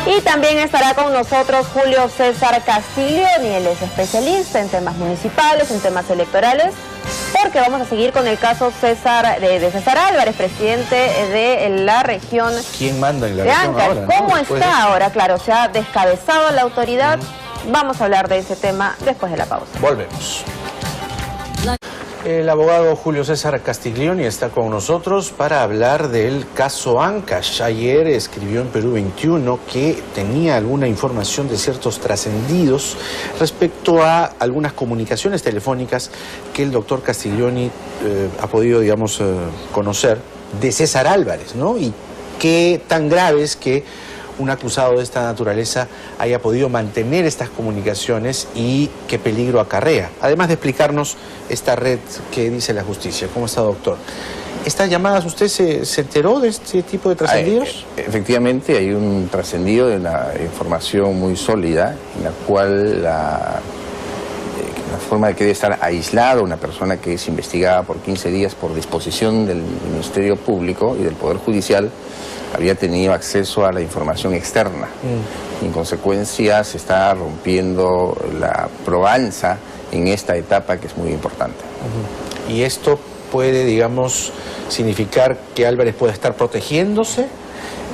Y también estará con nosotros Julio César Castiglioni, él es especialista en temas municipales, en temas electorales, porque vamos a seguir con el caso de César Álvarez, presidente de la región. ¿Quién manda en la región ahora? ¿Cómo está ahora? Claro, se ha descabezado la autoridad. Vamos a hablar de ese tema después de la pausa. Volvemos. El abogado Julio César Castiglioni está con nosotros para hablar del caso Ancash. Ayer escribió en Perú 21 que tenía alguna información de ciertos trascendidos respecto a algunas comunicaciones telefónicas que el doctor Castiglioni ha podido, digamos, conocer de César Álvarez, ¿no? Y qué tan grave es que un acusado de esta naturaleza haya podido mantener estas comunicaciones y qué peligro acarrea. Además de explicarnos esta red que dice la justicia. ¿Cómo está, doctor? ¿Estas llamadas usted se enteró de este tipo de trascendidos? Efectivamente, hay un trascendido de una información muy sólida en la cual la forma de que debe estar aislado una persona que es investigada por 15 días por disposición del Ministerio Público y del Poder Judicial había tenido acceso a la información externa. En consecuencia, se está rompiendo la probanza en esta etapa que es muy importante. ¿Y esto puede, digamos, significar que Álvarez puede estar protegiéndose?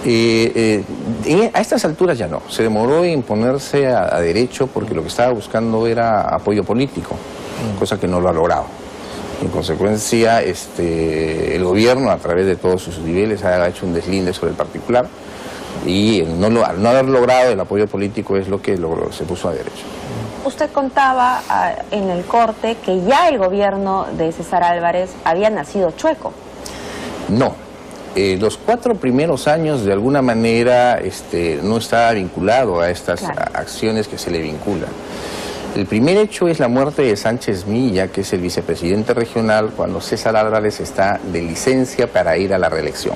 A estas alturas ya no. Se demoró en ponerse a derecho porque lo que estaba buscando era apoyo político, cosa que no lo ha logrado. En consecuencia, el gobierno, a través de todos sus niveles, ha hecho un deslinde sobre el particular y al no haber logrado el apoyo político es lo que se puso a derecho. Usted contaba en el corte que ya el gobierno de César Álvarez había nacido chueco. No. Los 4 primeros años, de alguna manera, no estaba vinculado a estas acciones que se le vinculan. El primer hecho es la muerte de Sánchez Milla, que es el vicepresidente regional, cuando César Álvarez está de licencia para ir a la reelección.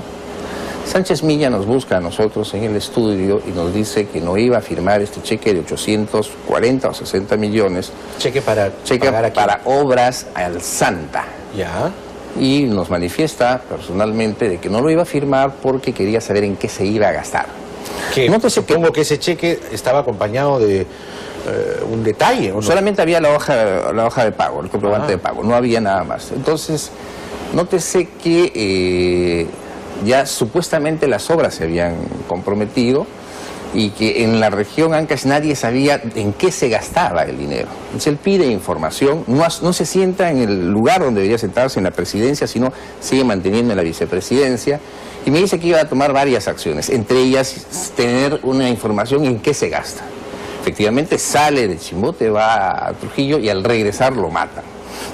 Sánchez Milla nos busca a nosotros en el estudio y nos dice que no iba a firmar este cheque de 840 o 60 millones. ¿Cheque para obras al Santa. Ya. Y nos manifiesta personalmente de que no lo iba a firmar porque quería saber en qué se iba a gastar. Supongo que ese cheque estaba acompañado de un detalle, ¿o no? Solamente había la hoja de pago, el comprobante de pago, no había nada más. Entonces, nótese que ya supuestamente las obras se habían comprometido y que en la región Ancash nadie sabía en qué se gastaba el dinero. Entonces él pide información, no se sienta en el lugar donde debería sentarse, en la presidencia, sino sigue manteniendo en la vicepresidencia, y me dice que iba a tomar varias acciones, entre ellas tener una información en qué se gasta. Efectivamente sale de Chimbote, va a Trujillo y al regresar lo matan.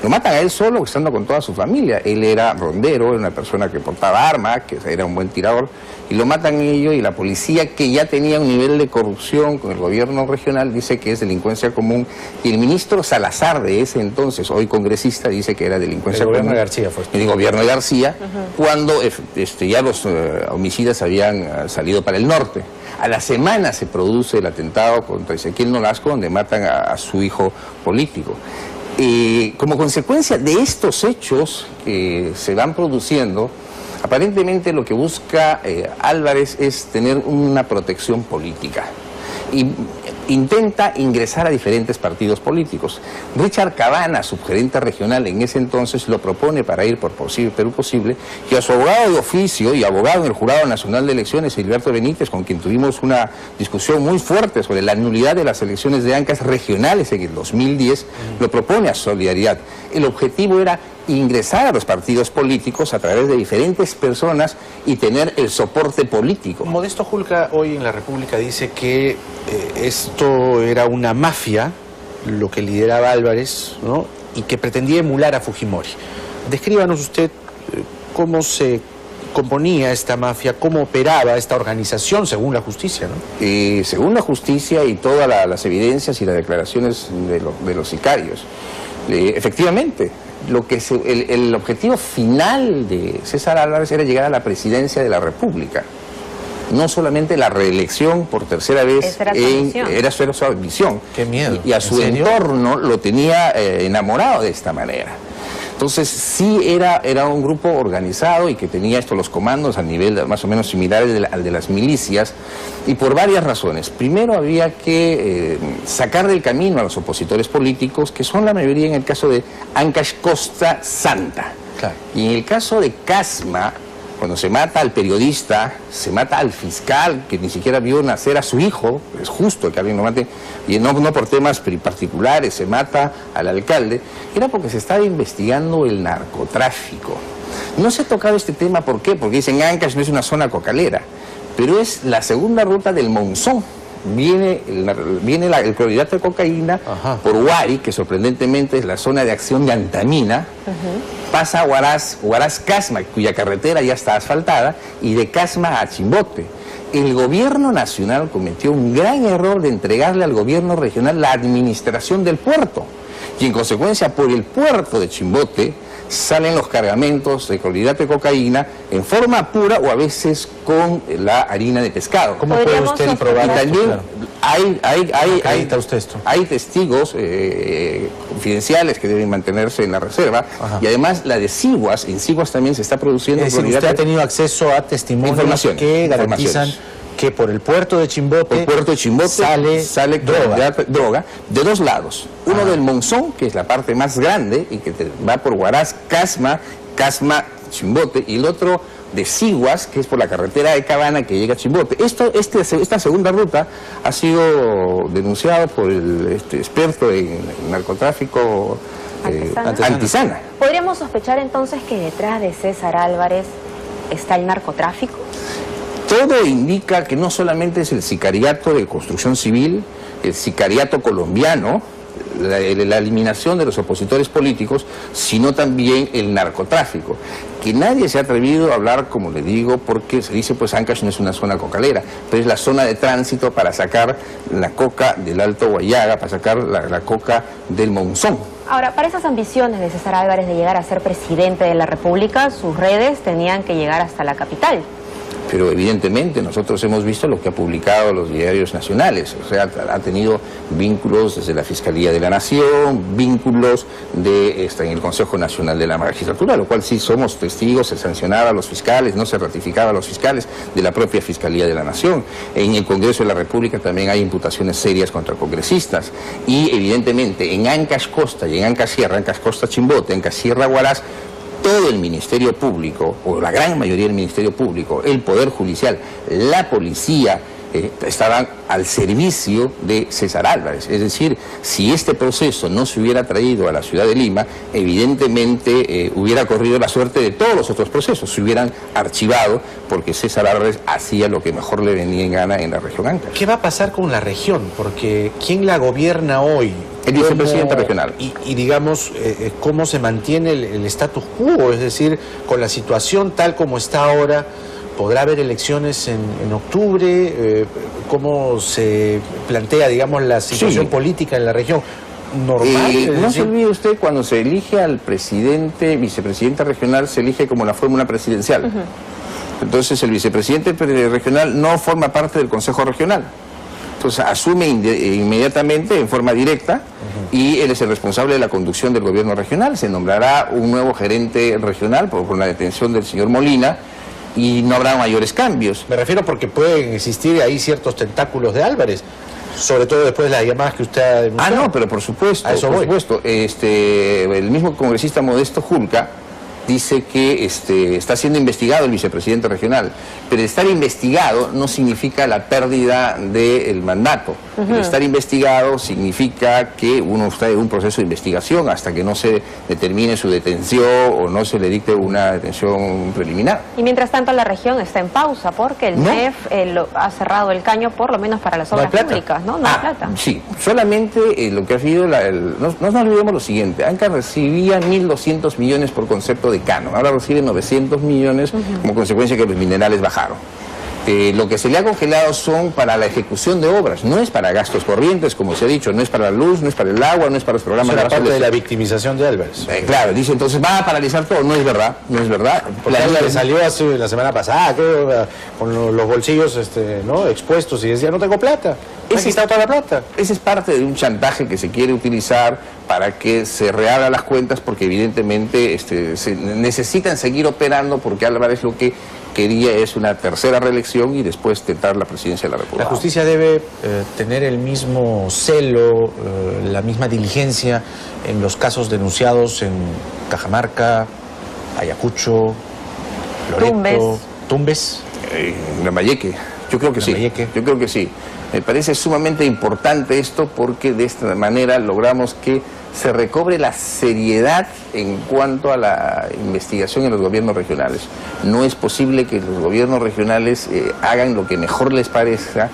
Lo matan a él solo, estando con toda su familia. Él era rondero, era una persona que portaba arma, que era un buen tirador, y lo matan ellos, y la policía, que ya tenía un nivel de corrupción con el gobierno regional, dice que es delincuencia común, y el ministro Salazar de ese entonces, hoy congresista, dice que era delincuencia común. El gobierno de García fue. El gobierno de García, cuando ya los homicidas habían salido para el norte. A la semana se produce el atentado contra Ezequiel Nolasco, donde matan a su hijo político. Como consecuencia de estos hechos que se van produciendo, aparentemente lo que busca Álvarez es tener una protección política y intenta ingresar a diferentes partidos políticos. Richard Cabana, subgerente regional en ese entonces, lo propone para ir por Perú Posible, y a su abogado de oficio y abogado en el Jurado Nacional de Elecciones, Gilberto Benítez, con quien tuvimos una discusión muy fuerte sobre la nulidad de las elecciones de Ancash regionales en el 2010, lo propone a Solidaridad. El objetivo era ingresar a los partidos políticos a través de diferentes personas y tener el soporte político. Modesto Julca hoy en La República dice que esto era una mafia, lo que lideraba Álvarez, ¿no? Y que pretendía emular a Fujimori. Descríbanos usted cómo se componía esta mafia, cómo operaba esta organización según la justicia, ¿no? Según la justicia y todas las evidencias y las declaraciones de los sicarios, efectivamente, el objetivo final de César Álvarez era llegar a la presidencia de la República. No solamente la reelección por tercera vez, era su ambición. Qué miedo. Y a su entorno lo tenía enamorado de esta manera. Entonces sí era un grupo organizado y que tenía los comandos a nivel más o menos similares al de las milicias, y por varias razones. Primero había que sacar del camino a los opositores políticos, que son la mayoría en el caso de Ancash Costa Santa. Claro. Y en el caso de Casma, cuando se mata al periodista, se mata al fiscal que ni siquiera vio nacer a su hijo, es justo que alguien lo mate, y no por temas particulares, se mata al alcalde, era porque se estaba investigando el narcotráfico. No se ha tocado este tema, ¿por qué? Porque dicen Ancash no es una zona cocalera, pero es la segunda ruta del Monzón. Viene el clorhidrato de cocaína por Huari, que sorprendentemente es la zona de acción de Antamina, pasa a Huaraz-Casma, cuya carretera ya está asfaltada, y de Casma a Chimbote. El gobierno nacional cometió un gran error de entregarle al gobierno regional la administración del puerto, y en consecuencia por el puerto de Chimbote salen los cargamentos de clorhidrato de cocaína en forma pura o a veces con la harina de pescado. ¿Cómo puede usted probar? Y también hay testigos confidenciales que deben mantenerse en la reserva. Y además la de Siguas, en Siguas también se está produciendo clorhidrato. Usted ha tenido acceso a testimonios que garantizan que por el puerto de Chimbote, sale droga de dos lados. Uno del Monzón, que es la parte más grande y que va por Huaraz, Casma, Chimbote, y el otro de Siguas, que es por la carretera de Cabana que llega a Chimbote. Esta segunda ruta ha sido denunciada por el experto en narcotráfico Antisana. ¿Podríamos sospechar entonces que detrás de César Álvarez está el narcotráfico? Todo indica que no solamente es el sicariato de construcción civil, el sicariato colombiano, la eliminación de los opositores políticos, sino también el narcotráfico. Que nadie se ha atrevido a hablar, como le digo, porque se dice, pues Ancash no es una zona cocalera, pero es la zona de tránsito para sacar la coca del Alto Guayaga, para sacar la coca del Monzón. Ahora, para esas ambiciones de César Álvarez de llegar a ser presidente de la República, sus redes tenían que llegar hasta la capital. Pero evidentemente nosotros hemos visto lo que ha publicado los diarios nacionales, o sea, ha tenido vínculos desde la Fiscalía de la Nación, vínculos en el Consejo Nacional de la Magistratura, lo cual sí somos testigos, se sancionaba a los fiscales, no se ratificaba a los fiscales de la propia Fiscalía de la Nación. En el Congreso de la República también hay imputaciones serias contra congresistas, y evidentemente en Ancash Costa y en Ancash Sierra, Ancash Costa Chimbote, Ancash Sierra Huaraz, todo el Ministerio Público, o la gran mayoría del Ministerio Público, el Poder Judicial, la Policía, estaban al servicio de César Álvarez. Es decir, si este proceso no se hubiera traído a la ciudad de Lima, evidentemente hubiera corrido la suerte de todos los otros procesos, se hubieran archivado, porque César Álvarez hacía lo que mejor le venía en gana en la región Ancash. ¿Qué va a pasar con la región? Porque ¿quién la gobierna hoy? El vicepresidente regional. Y digamos, ¿cómo se mantiene el status quo? Es decir, con la situación tal como está ahora, ¿podrá haber elecciones en octubre? ¿Cómo se plantea, digamos, la situación política en la región? ¿Normal? No se olvide usted, cuando se elige al presidente, vicepresidente regional, se elige como la fórmula presidencial. Entonces el vicepresidente regional no forma parte del Consejo Regional. Entonces asume inmediatamente en forma directa y él es el responsable de la conducción del gobierno regional. Se nombrará un nuevo gerente regional por la detención del señor Molina y no habrá mayores cambios. Me refiero porque pueden existir ahí ciertos tentáculos de Álvarez, sobre todo después de las llamadas que usted ha denunciado. Ah, no, pero por supuesto, el mismo congresista Modesto Julca dice que está siendo investigado el vicepresidente regional, pero estar investigado no significa la pérdida del mandato. El estar investigado significa que uno está en un proceso de investigación hasta que no se determine su detención o no se le dicte una detención preliminar. Y mientras tanto la región está en pausa porque el MEF ha cerrado el caño, por lo menos para las obras públicas, ¿no? No hay plata. Sí, solamente lo que ha sido, no nos olvidemos lo siguiente, Ancash recibía 1.200 millones por concepto de canon, ahora recibe 900 millones como consecuencia que los minerales bajaron. Lo que se le ha congelado son para la ejecución de obras, no es para gastos corrientes, como se ha dicho, no es para la luz, no es para el agua, no es para los programas de parte de la victimización de Álvarez. Claro, dice entonces va a paralizar todo, no es verdad, no es verdad. Porque Álvarez salió hace la semana pasada, creo, con los bolsillos ¿no? expuestos y decía, no tengo plata. Aquí está toda la plata. Ese es parte de un chantaje que se quiere utilizar para que se reabran las cuentas, porque evidentemente se necesitan seguir operando, porque Álvarez lo que quería es una tercera reelección y después tentar la presidencia de la República. La justicia debe tener el mismo celo, la misma diligencia en los casos denunciados en Cajamarca, Ayacucho, Loreto, Tumbes. Lambayeque. Yo creo que sí. Yo creo que sí. Me parece sumamente importante esto, porque de esta manera logramos que se recobre la seriedad en cuanto a la investigación en los gobiernos regionales. No es posible que los gobiernos regionales hagan lo que mejor les parezca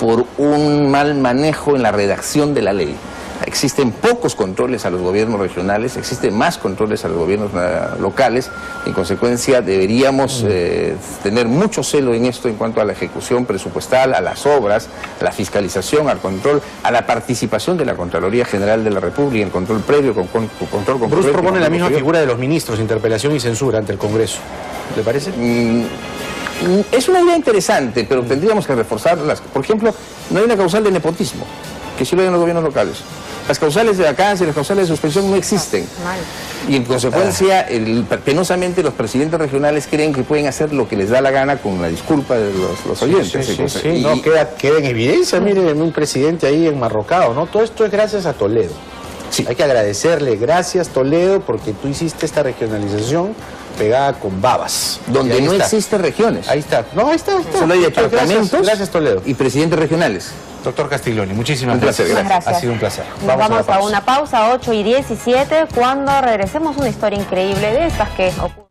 por un mal manejo en la redacción de la ley. Existen pocos controles a los gobiernos regionales, existen más controles a los gobiernos locales. En consecuencia, deberíamos tener mucho celo en esto en cuanto a la ejecución presupuestal, a las obras, a la fiscalización, al control, a la participación de la Contraloría General de la República, el control previo, control con Bruce propone la misma figura de los ministros, interpelación y censura ante el Congreso. ¿Le parece? Es una idea interesante, pero tendríamos que reforzarlas. Por ejemplo, no hay una causal de nepotismo, que sí lo hay en los gobiernos locales. Las causales de vacancia y las causales de suspensión no existen. Y en consecuencia, penosamente los presidentes regionales creen que pueden hacer lo que les da la gana con la disculpa de los oyentes. Sí. No, queda en evidencia, miren, un presidente ahí enmarrocado, ¿no? Todo esto es gracias a Toledo. Sí. Hay que agradecerle, gracias Toledo, porque tú hiciste esta regionalización pegada con babas. Donde no existen regiones. Ahí está. No, ahí está. Solo hay departamentos gracias Toledo. Y presidentes regionales. Doctor Castiglioni, muchísimas gracias. Gracias. Ha sido un placer. Vamos a una pausa, 8:17, cuando regresemos una historia increíble de estas que ocurren.